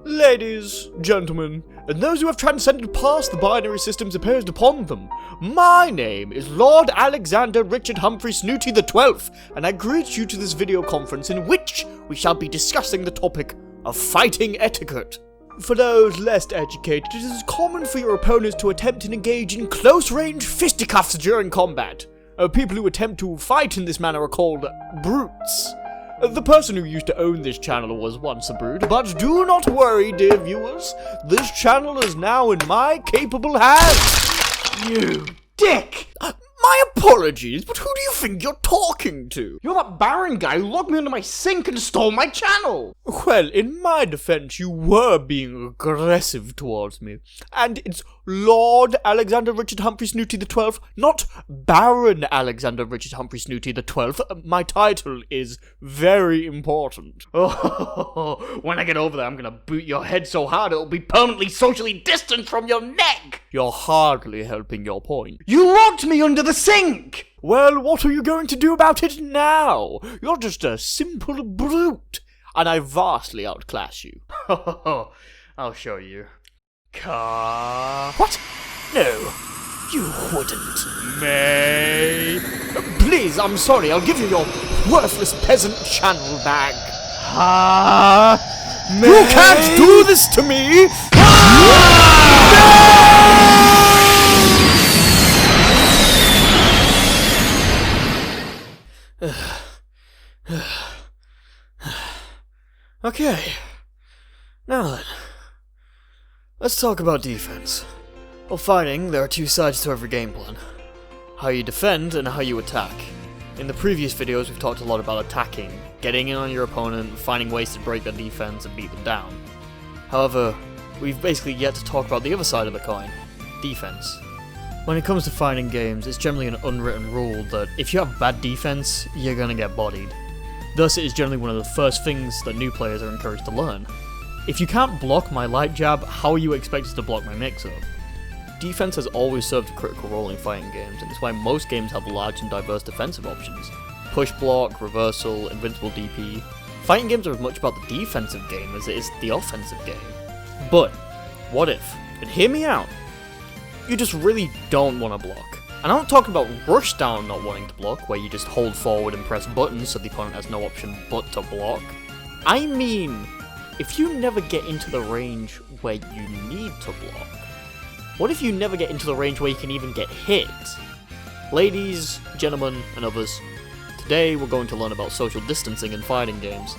Ladies, gentlemen, and those who have transcended past the binary systems imposed upon them, my name is Lord Alexander Richard Humphrey Snooty the 12th, and I greet you to this video conference in which we shall be discussing the topic of fighting etiquette. For those less educated, it is common for your opponents to attempt and engage in close-range fisticuffs during combat. People who attempt to fight in this manner are called brutes. The person who used to own this channel was once a brute, but do not worry, dear viewers, this channel is now in my capable hands. You dick! My apologies, but who do you think you're talking to? You're that Baron guy who locked me under my sink and stole my channel! Well, in my defense, you were being aggressive towards me. And it's Lord Alexander Richard Humphrey Snooty the 12th, not Baron Alexander Richard Humphrey Snooty the 12th. My title is very important. Oh, when I get over there, I'm gonna boot your head so hard it'll be permanently socially distanced from your neck! You're hardly helping your point. You locked me under the sink! Well, what are you going to do about it now? You're just a simple brute, and I vastly outclass you. I'll show you. What? No, you wouldn't. May. Please, I'm sorry, I'll give you your worthless peasant channel back. You can't do this to me! Okay, now then, let's talk about defense. While fighting, there are two sides to every game plan. How you defend and how you attack. In the previous videos we've talked a lot about attacking, getting in on your opponent, finding ways to break their defense and beat them down. However, we've basically yet to talk about the other side of the coin, defense. When it comes to fighting games, it's generally an unwritten rule that if you have bad defense, you're gonna get bodied. Thus, it is generally one of the first things that new players are encouraged to learn. If you can't block my light jab, how are you expected to block my mix-up? Defense has always served a critical role in fighting games, and it's why most games have large and diverse defensive options. Push block, reversal, invincible DP. Fighting games are as much about the defensive game as it is the offensive game. But, what if, and hear me out, you just really don't want to block? And I'm not talking about rush down not wanting to block, where you just hold forward and press buttons so the opponent has no option but to block. I mean, if you never get into the range where you need to block. What if you never get into the range where you can even get hit? Ladies, gentlemen, and others, today we're going to learn about social distancing in fighting games.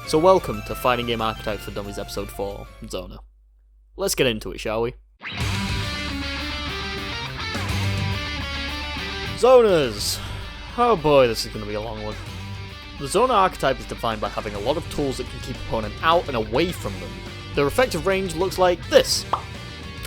So welcome to Fighting Game Archetypes for Dummies Episode 4, Zona. Let's get into it, shall we? Zonas! Oh boy, this is going to be a long one. The Zona archetype is defined by having a lot of tools that can keep opponent out and away from them. Their effective range looks like this.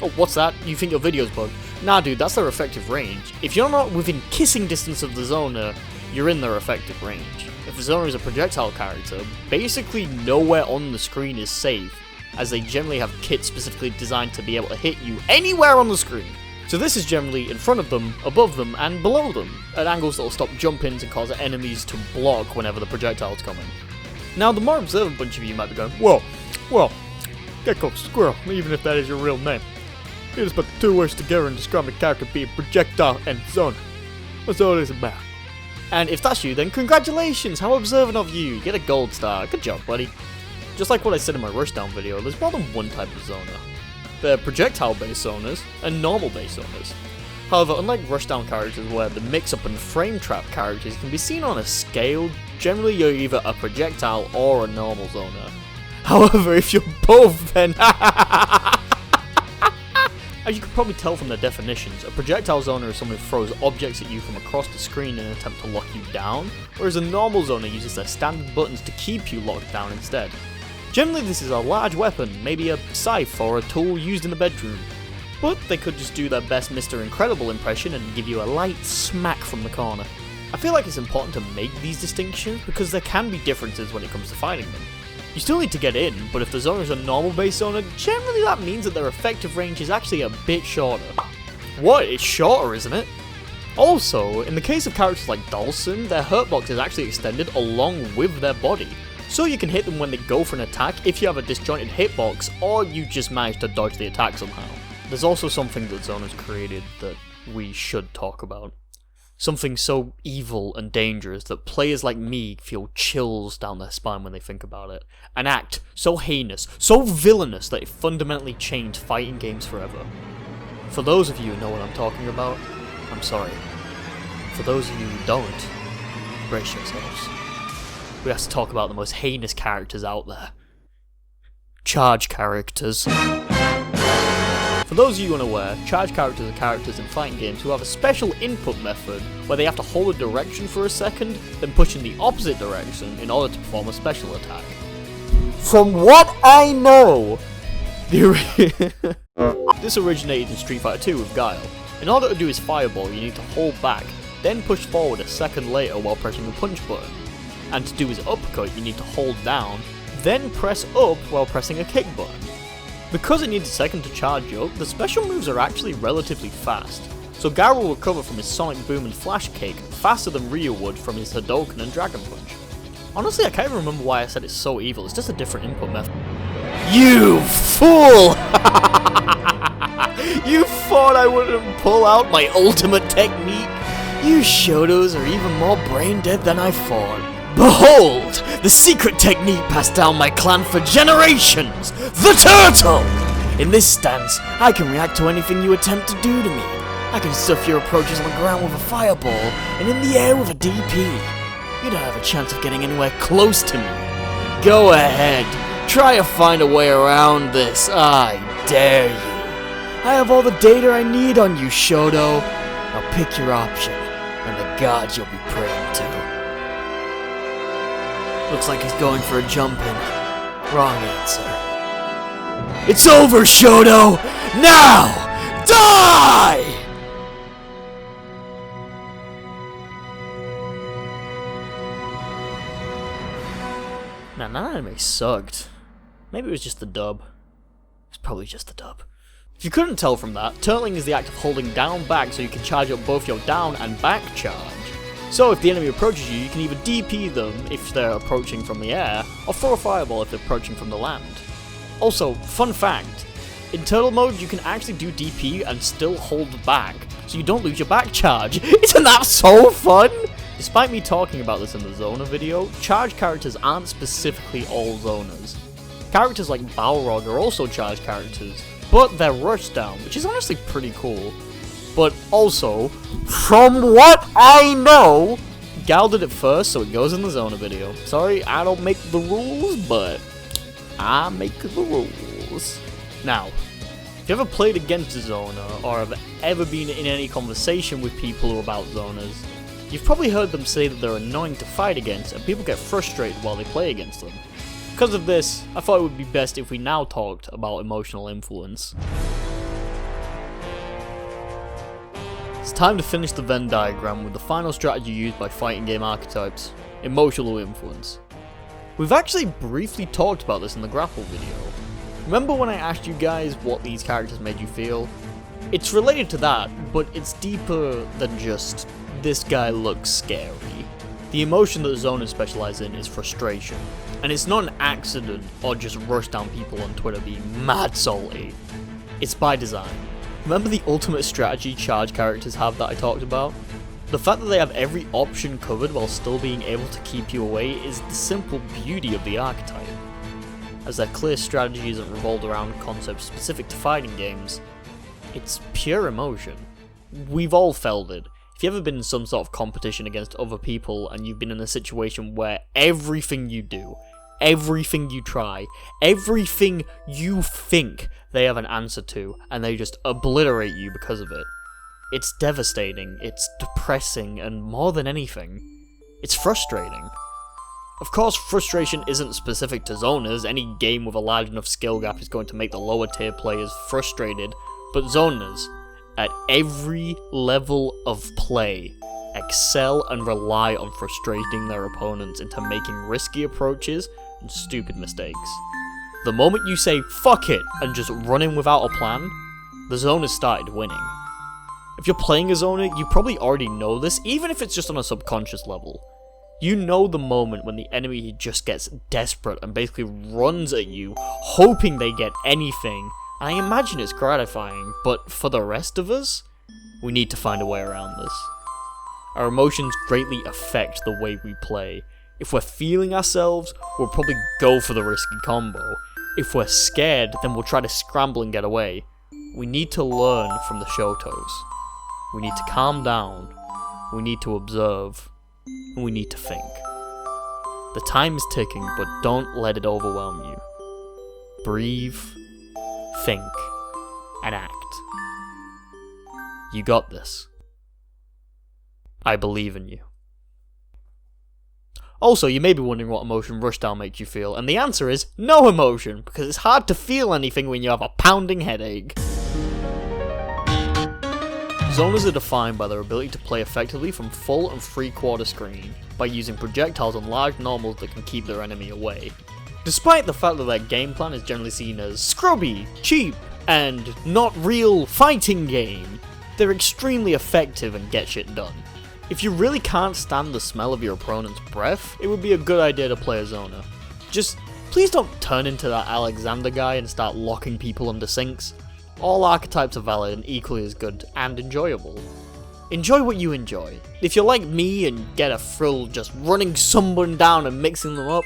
Oh, what's that? You think your video's bugged? Nah dude, that's their effective range. If you're not within kissing distance of the Zona, you're in their effective range. If the Zona is a projectile character, basically nowhere on the screen is safe, as they generally have kits specifically designed to be able to hit you anywhere on the screen. So this is generally in front of them, above them, and below them, at angles that will stop jump-ins and cause enemies to block whenever the projectiles come in. Now, the more observant bunch of you might be going, well, Gecko Squirrel, even if that is your real name. It is but two words together and describe a character being projectile and zone. What's all this about? And if that's you, then congratulations, how observant of you, get a gold star, good job buddy. Just like what I said in my rushdown video, there's more than one type of Zona. There are projectile-based Zonas and normal-based Zonas. However, unlike rushdown characters where the mix-up and frame trap characters can be seen on a scale, generally you're either a projectile or a normal Zona. However, if you're both, then as you can probably tell from the definitions, a projectile Zona is someone who throws objects at you from across the screen in an attempt to lock you down, whereas a normal Zona uses their standard buttons to keep you locked down instead. Generally this is a large weapon, maybe a scythe or a tool used in the bedroom. But they could just do their best Mr. Incredible impression and give you a light smack from the corner. I feel like it's important to make these distinctions because there can be differences when it comes to fighting them. You still need to get in, but if the Zona is a normal base Zona, generally that means that their effective range is actually a bit shorter. What? It's shorter, isn't it? Also, in the case of characters like Dhalsim, their hurtbox is actually extended along with their body, so you can hit them when they go for an attack if you have a disjointed hitbox or you just manage to dodge the attack somehow. There's also something that Zona's created that we should talk about. Something so evil and dangerous that players like me feel chills down their spine when they think about it. An act so heinous, so villainous that it fundamentally changed fighting games forever. For those of you who know what I'm talking about, I'm sorry. For those of you who don't, brace yourselves. We have to talk about the most heinous characters out there. Charge characters. For those of you unaware, charge characters are characters in fighting games who have a special input method where they have to hold a direction for a second, then push in the opposite direction in order to perform a special attack. From what I know, this originated in Street Fighter 2 with Guile. In order to do his fireball, you need to hold back, then push forward a second later while pressing the punch button. And to do his uppercut, you need to hold down, then press up while pressing a kick button. Because it needs a second to charge up, the special moves are actually relatively fast, so Guile will recover from his Sonic Boom and Flash Kick faster than Ryu would from his Hadouken and Dragon Punch. Honestly, I can't even remember why I said it's so evil, it's just a different input method. You fool! You thought I wouldn't pull out my ultimate technique? You Shotos are even more brain dead than I thought. Behold, the secret technique passed down my clan for generations! The turtle! In this stance, I can react to anything you attempt to do to me. I can stuff your approaches on the ground with a fireball, and in the air with a DP. You don't have a chance of getting anywhere close to me. Go ahead, try to find a way around this, I dare you. I have all the data I need on you, Shoto. Now pick your option, and the gods you'll be praying to. Looks like he's going for a jump in. Wrong answer. It's over, Shoto! Now! Die! Nah, that anime sucked. Maybe it was just the dub. It's probably just the dub. If you couldn't tell from that, turtling is the act of holding down back so you can charge up both your down and back charge. So if the enemy approaches you, you can either DP them if they're approaching from the air, or throw a fireball if they're approaching from the land. Also, fun fact, in turtle mode you can actually do DP and still hold back, so you don't lose your back charge. Isn't that so fun? Despite me talking about this in the Zona video, charge characters aren't specifically all Zonas. Characters like Balrog are also charge characters, but they're rushed down, which is honestly pretty cool. But also, from what I know, Gal did it first, so it goes in the Zona video. Sorry, I don't make the rules, but I make the rules. Now, if you ever played against Zona, or have ever been in any conversation with people about Zonas, you've probably heard them say that they're annoying to fight against, and people get frustrated while they play against them. Because of this, I thought it would be best if we now talked about emotional influence. It's time to finish the Venn diagram with the final strategy used by fighting game archetypes, emotional influence. We've actually briefly talked about this in the Grapple video. Remember when I asked you guys what these characters made you feel? It's related to that, but it's deeper than just, this guy looks scary. The emotion that Zonas specialise in is frustration, and it's not an accident or just rush down people on Twitter being mad salty. It's by design. Remember the ultimate strategy charge characters have that I talked about? The fact that they have every option covered while still being able to keep you away is the simple beauty of the archetype. As their clear strategy isn't revolved around concepts specific to fighting games, it's pure emotion. We've all felt it. If you've ever been in some sort of competition against other people and you've been in a situation where everything you do, everything you try, everything you think they have an answer to, and they just obliterate you because of it. It's devastating, it's depressing, and more than anything, it's frustrating. Of course, frustration isn't specific to Zonas. Any game with a large enough skill gap is going to make the lower tier players frustrated, but Zonas, at every level of play, excel and rely on frustrating their opponents into making risky approaches and stupid mistakes. The moment you say, fuck it, and just run in without a plan, the Zonas started winning. If you're playing as Owner, you probably already know this, even if it's just on a subconscious level. You know the moment when the enemy just gets desperate and basically runs at you, hoping they get anything. And I imagine it's gratifying, but for the rest of us, we need to find a way around this. Our emotions greatly affect the way we play. If we're feeling ourselves, we'll probably go for the risky combo. If we're scared, then we'll try to scramble and get away. We need to learn from the Shotos. We need to calm down. We need to observe. And we need to think. The time is ticking, but don't let it overwhelm you. Breathe, think, and act. You got this. I believe in you. Also, you may be wondering what emotion Rushdown makes you feel, and the answer is no emotion, because it's hard to feel anything when you have a pounding headache. Zoners are defined by their ability to play effectively from full and three-quarter screen, by using projectiles on large normals that can keep their enemy away. Despite the fact that their game plan is generally seen as scrubby, cheap, and not real fighting game, they're extremely effective and get shit done. If you really can't stand the smell of your opponent's breath, it would be a good idea to play a Zoner. Just, please don't turn into that Alexander guy and start locking people under sinks. All archetypes are valid and equally as good and enjoyable. Enjoy what you enjoy. If you're like me and get a thrill just running someone down and mixing them up,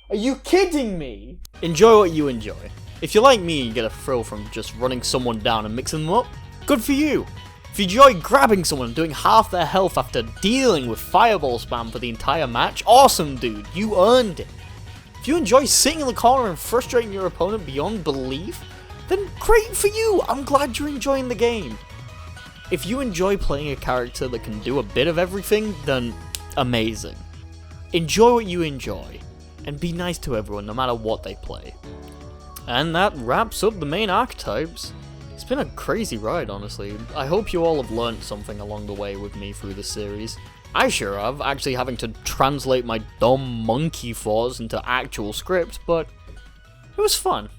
are you kidding me? Enjoy what you enjoy. If you're like me and you get a thrill from just running someone down and mixing them up, good for you. If you enjoy grabbing someone and doing half their health after dealing with fireball spam for the entire match, awesome dude, you earned it. If you enjoy sitting in the corner and frustrating your opponent beyond belief, then great for you, I'm glad you're enjoying the game. If you enjoy playing a character that can do a bit of everything, then amazing. Enjoy what you enjoy, and be nice to everyone no matter what they play. And that wraps up the main archetypes. It's been a crazy ride, honestly. I hope you all have learnt something along the way with me through the series. I sure have, actually having to translate my dumb monkey thoughts into actual script, but it was fun.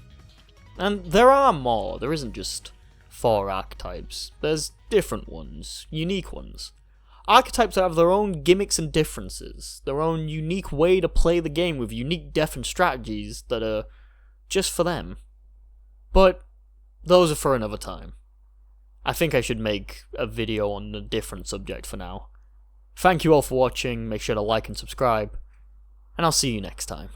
And there are more, there isn't just 4 archetypes. There's different ones, unique ones. Archetypes have their own gimmicks and differences, their own unique way to play the game with unique different strategies that are just for them. But those are for another time. I think I should make a video on a different subject for now. Thank you all for watching, make sure to like and subscribe, and I'll see you next time.